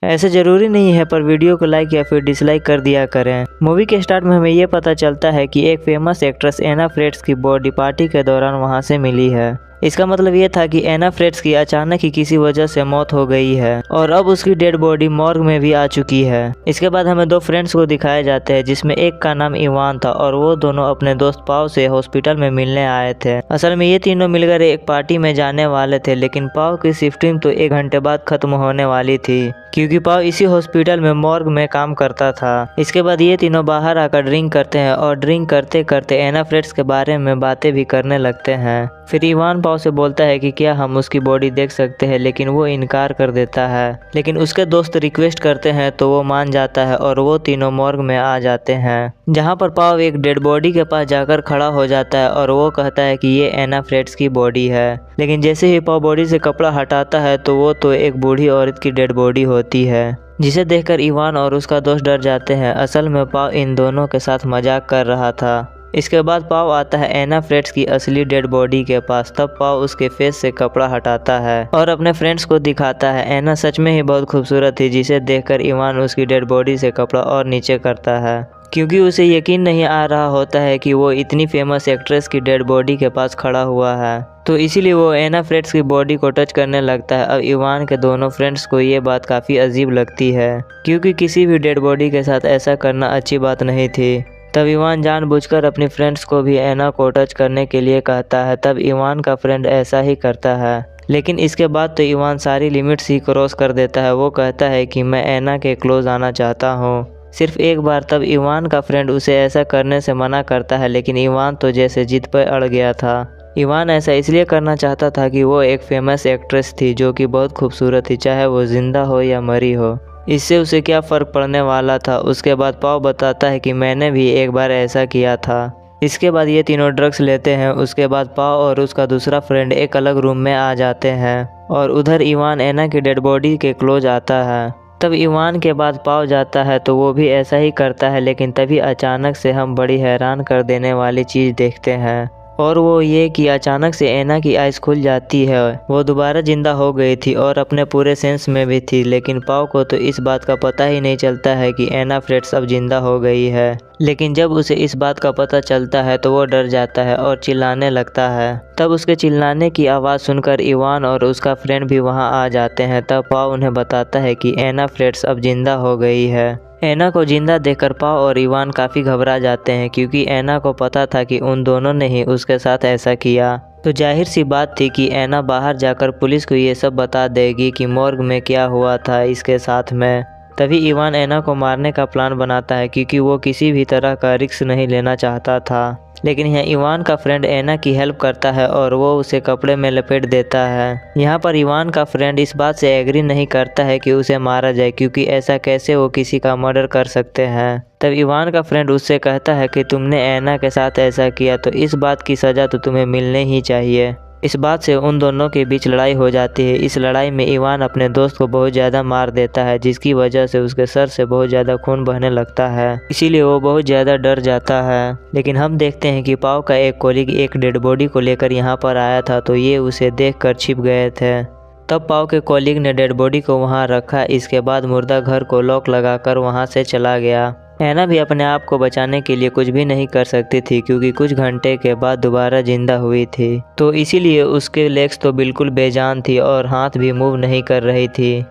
ऐसे ज़रूरी नहीं है, पर वीडियो को लाइक या फिर डिसलाइक कर दिया करें। मूवी के स्टार्ट में हमें ये पता चलता है कि एक फेमस एक्ट्रेस एना फ्रेट्स की बॉडी पार्टी के दौरान वहाँ से मिली है। इसका मतलब ये था कि एना फ्रेट्स की अचानक ही किसी वजह से मौत हो गई है और अब उसकी डेड बॉडी मॉर्ग में भी आ चुकी है। इसके बाद हमें दो फ्रेंड्स को दिखाए जाते हैं, जिसमें एक का नाम इवान था और वो दोनों अपने दोस्त पाव से हॉस्पिटल में मिलने आए थे। असल में ये तीनों मिलकर एक पार्टी में जाने वाले थे, लेकिन पाव की शिफ्टिंग तो 1 घंटे बाद खत्म होने वाली थी, क्योंकि पाव इसी हॉस्पिटल में मॉर्ग में काम करता था। इसके बाद ये तीनों बाहर आकर ड्रिंक करते हैं और ड्रिंक करते करते एना फ्रेट्स के बारे में बातें भी करने लगते हैं। फिर इवान पाव से बोलता है कि क्या हम उसकी बॉडी देख सकते हैं, लेकिन वो इनकार कर देता है। लेकिन उसके दोस्त रिक्वेस्ट करते हैं तो वो मान जाता है और वो तीनों मॉर्ग में आ जाते हैं, जहाँ पर पाव एक डेड बॉडी के पास जाकर खड़ा हो जाता है और वो कहता है कि ये एना फ्रेट्स की बॉडी है। लेकिन जैसे ही पाव बॉडी से कपड़ा हटाता है तो वो तो एक बूढ़ी औरत की डेड बॉडी होती है, जिसे देखकर इवान और उसका दोस्त डर जाते हैं। असल में पाव इन दोनों के साथ मजाक कर रहा था। इसके बाद पाव आता है एना फ्रेट्स की असली डेड बॉडी के पास। तब पाव उसके फेस से कपड़ा हटाता है और अपने फ्रेंड्स को दिखाता है। एना सच में ही बहुत खूबसूरत थी, जिसे देखकर इवान उसकी डेड बॉडी से कपड़ा और नीचे करता है, क्योंकि उसे यकीन नहीं आ रहा होता है कि वो इतनी फेमस एक्ट्रेस की डेड बॉडी के पास खड़ा हुआ है। तो इसीलिए वो एना फ्रेट्स की बॉडी को टच करने लगता है। अब इवान के दोनों फ्रेंड्स को ये बात काफ़ी अजीब लगती है, क्योंकि किसी भी डेड बॉडी के साथ ऐसा करना अच्छी बात नहीं थी। तब इवान जानबूझकर अपने फ्रेंड्स को भी एना को टच करने के लिए कहता है। तब इवान का फ्रेंड ऐसा ही करता है, लेकिन इसके बाद तो इवान सारी लिमिट्स ही क्रॉस कर देता है। वो कहता है कि मैं एना के क्लोज आना चाहता हूँ, सिर्फ एक बार। तब इवान का फ्रेंड उसे ऐसा करने से मना करता है, लेकिन इवान तो जैसे जिद पर अड़ गया था। इवान ऐसा इसलिए करना चाहता था कि वो एक फेमस एक्ट्रेस थी जो कि बहुत खूबसूरत थी, चाहे वो जिंदा हो या मरी हो, इससे उसे क्या फ़र्क पड़ने वाला था। उसके बाद पाव बताता है कि मैंने भी एक बार ऐसा किया था। इसके बाद ये तीनों ड्रग्स लेते हैं। उसके बाद पाव और उसका दूसरा फ्रेंड एक अलग रूम में आ जाते हैं और उधर इवान एना की डेड बॉडी के क्लोज आता है। तब इवान के बाद पाव जाता है तो वो भी ऐसा ही करता है, लेकिन तभी अचानक से हम बड़ी हैरान कर देने वाली चीज़ देखते हैं, और वो ये कि अचानक से एना की आइज़ खुल जाती है। वो दोबारा जिंदा हो गई थी और अपने पूरे सेंस में भी थी, लेकिन पाव को तो इस बात का पता ही नहीं चलता है कि एना फ्रेट्स अब जिंदा हो गई है। लेकिन जब उसे इस बात का पता चलता है तो वो डर जाता है और चिल्लाने लगता है। तब उसके चिल्लाने की आवाज़ सुनकर इवान और उसका फ्रेंड भी वहाँ आ जाते हैं। तब पाव उन्हें बताता है कि एना फ्रेट्स अब जिंदा हो गई है। एना को जिंदा देखकर पाव और इवान काफ़ी घबरा जाते हैं, क्योंकि एना को पता था कि उन दोनों ने ही उसके साथ ऐसा किया। तो जाहिर सी बात थी कि एना बाहर जाकर पुलिस को ये सब बता देगी कि मॉर्ग में क्या हुआ था इसके साथ में। तभी इवान एना को मारने का प्लान बनाता है, क्योंकि वो किसी भी तरह का रिस्क नहीं लेना चाहता था। लेकिन यहाँ इवान का फ्रेंड एना की हेल्प करता है और वो उसे कपड़े में लपेट देता है। यहाँ पर इवान का फ्रेंड इस बात से एग्री नहीं करता है कि उसे मारा जाए, क्योंकि ऐसा कैसे वो किसी का मर्डर कर सकते हैं। तब इवान का फ्रेंड उससे कहता है कि तुमने एना के साथ ऐसा किया तो इस बात की सज़ा तो तुम्हें मिलनी ही चाहिए। इस बात से उन दोनों के बीच लड़ाई हो जाती है। इस लड़ाई में इवान अपने दोस्त को बहुत ज़्यादा मार देता है, जिसकी वजह से उसके सर से बहुत ज़्यादा खून बहने लगता है। इसीलिए वो बहुत ज़्यादा डर जाता है। लेकिन हम देखते हैं कि पाव का एक कोलीग एक डेड बॉडी को लेकर यहाँ पर आया था, तो ये उसे देखकर छिप गए थे। तब पाव के कोलीग ने डेड बॉडी को वहाँ रखा। इसके बाद मुर्दा घर को लॉक लगाकर वहाँ से चला गया। एना भी अपने आप को बचाने के लिए कुछ भी नहीं कर सकती थी, क्योंकि कुछ घंटे के बाद दोबारा जिंदा हुई थी, तो इसीलिए उसके लेग्स तो बिल्कुल बेजान थी और हाथ भी मूव नहीं कर रही थी।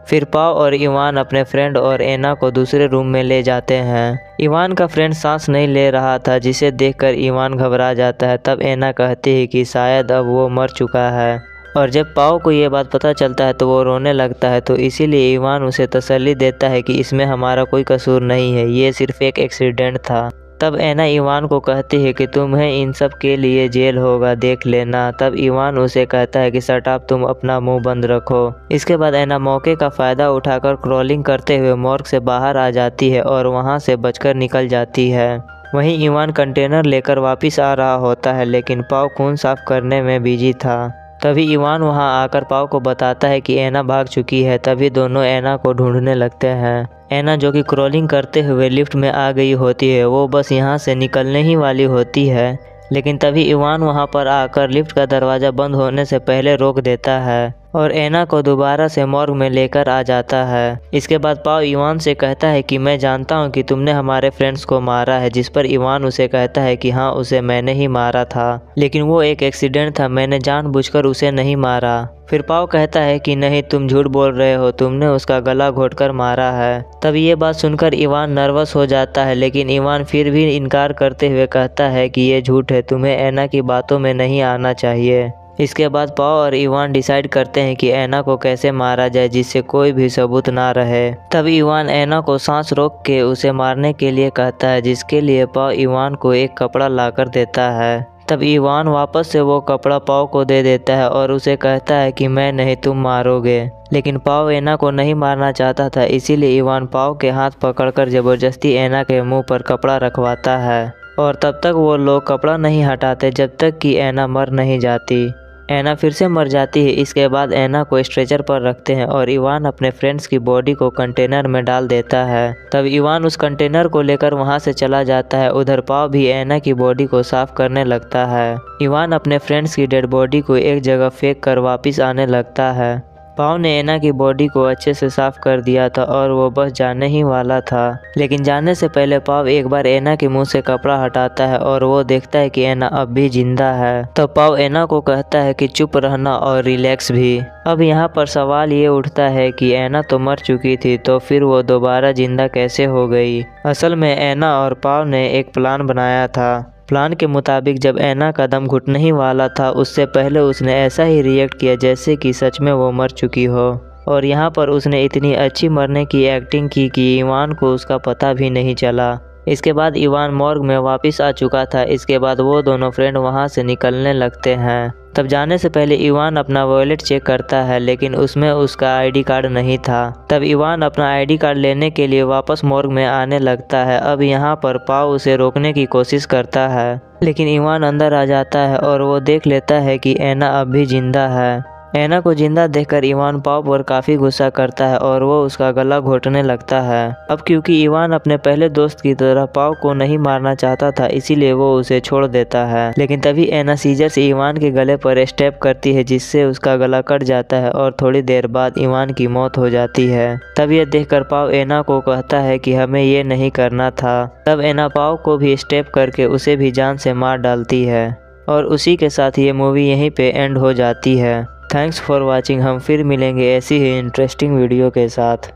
फिर पाव और इवान अपने फ्रेंड और एना को दूसरे रूम में ले जाते हैं। इवान का फ्रेंड सांस नहीं ले रहा था, जिसे देखकर इवान घबरा जाता है। तब एना कहती है कि शायद अब वो मर चुका है, और जब पाव को ये बात पता चलता है तो वो रोने लगता है। तो इसीलिए इवान उसे तसल्ली देता है कि इसमें हमारा कोई कसूर नहीं है, ये सिर्फ एक एक्सीडेंट था। तब एना इवान को कहती है कि तुम्हें इन सब के लिए जेल होगा, देख लेना। तब इवान उसे कहता है कि शट अप, तुम अपना मुंह बंद रखो। इसके बाद एना मौके का फ़ायदा उठाकर क्रॉलिंग करते हुए मॉर्ग से बाहर आ जाती है और वहाँ से बचकर निकल जाती है। वहीं इवान कंटेनर लेकर वापस आ रहा होता है, लेकिन पाव खून साफ करने में बिजी था। तभी इवान वहां आकर पाव को बताता है कि एना भाग चुकी है। तभी दोनों एना को ढूंढने लगते हैं। एना, जो कि क्रॉलिंग करते हुए लिफ्ट में आ गई होती है, वो बस यहां से निकलने ही वाली होती है, लेकिन तभी इवान वहां पर आकर लिफ्ट का दरवाज़ा बंद होने से पहले रोक देता है। और एना को दोबारा से मॉर्ग में लेकर आ जाता है। इसके बाद पाव इवान से कहता है कि मैं जानता हूँ कि तुमने हमारे फ्रेंड्स को मारा है, जिस पर इवान उसे कहता है कि हाँ, उसे मैंने ही मारा था, लेकिन वो एक एक्सीडेंट था, मैंने जानबूझकर उसे नहीं मारा। फिर पाव कहता है कि नहीं, तुम झूठ बोल रहे हो, तुमने उसका गला घोंटकर मारा है। तब ये बात सुनकर इवान नर्वस हो जाता है, लेकिन इवान फिर भी इनकार करते हुए कहता है कि ये झूठ है, तुम्हें एना की बातों में नहीं आना चाहिए। इसके बाद पाव और इवान डिसाइड करते हैं कि एना को कैसे मारा जाए जिससे कोई भी सबूत ना रहे। तब इवान एना को सांस रोक के उसे मारने के लिए कहता है, जिसके लिए पाव इवान को एक कपड़ा लाकर देता है। तब इवान वापस से वो कपड़ा पाव को दे देता है और उसे कहता है कि मैं नहीं, तुम मारोगे। लेकिन पाव एना को नहीं मारना चाहता था, इसीलिए इवान पाव के हाथ पकड़कर जबरदस्ती एना के मुंह पर कपड़ा रखवाता है और तब तक वो लोग कपड़ा नहीं हटाते जब तक कि एना मर नहीं जाती। एना फिर से मर जाती है। इसके बाद एना को स्ट्रेचर पर रखते हैं और इवान अपने फ्रेंड्स की बॉडी को कंटेनर में डाल देता है। तब इवान उस कंटेनर को लेकर वहां से चला जाता है। उधर पाव भी एना की बॉडी को साफ करने लगता है। इवान अपने फ्रेंड्स की डेड बॉडी को एक जगह फेंक कर वापिस आने लगता है। पाव ने एना की बॉडी को अच्छे से साफ कर दिया था और वो बस जाने ही वाला था, लेकिन जाने से पहले पाव एक बार एना के मुंह से कपड़ा हटाता है और वो देखता है कि एना अब भी जिंदा है। तो पाव एना को कहता है कि चुप रहना और रिलैक्स भी। अब यहाँ पर सवाल ये उठता है कि एना तो मर चुकी थी, तो फिर वो दोबारा जिंदा कैसे हो गई। असल में एना और पाव ने एक प्लान बनाया था। प्लान के मुताबिक जब एना का दम घुटने ही वाला था, उससे पहले उसने ऐसा ही रिएक्ट किया जैसे कि सच में वो मर चुकी हो। और यहाँ पर उसने इतनी अच्छी मरने की एक्टिंग की कि इवान को उसका पता भी नहीं चला। इसके बाद इवान मॉर्ग में वापस आ चुका था। इसके बाद वो दोनों फ्रेंड वहाँ से निकलने लगते हैं। तब जाने से पहले इवान अपना वॉलेट चेक करता है, लेकिन उसमें उसका आईडी कार्ड नहीं था। तब इवान अपना आईडी कार्ड लेने के लिए वापस मॉर्ग में आने लगता है। अब यहाँ पर पाव उसे रोकने की कोशिश करता है, लेकिन इवान अंदर आ जाता है और वो देख लेता है कि एना अब भी जिंदा है। एना को जिंदा देखकर इवान पाव पर काफ़ी गुस्सा करता है और वो उसका गला घोंटने लगता है। अब क्योंकि इवान अपने पहले दोस्त की तरह पाव को नहीं मारना चाहता था, इसीलिए वो उसे छोड़ देता है। लेकिन तभी एना सीजर से इवान के गले पर स्टेप करती है, जिससे उसका गला कट जाता है और थोड़ी देर बाद इवान की मौत हो जाती है। तब यह देखकर पाव एना को कहता है कि हमें ये नहीं करना था। तब एना पाव को भी स्टेप करके उसे भी जान से मार डालती है और उसी के साथ ये मूवी यहीं पे एंड हो जाती है। Thanks for watching. हम फिर मिलेंगे ऐसी ही इंटरेस्टिंग वीडियो के साथ।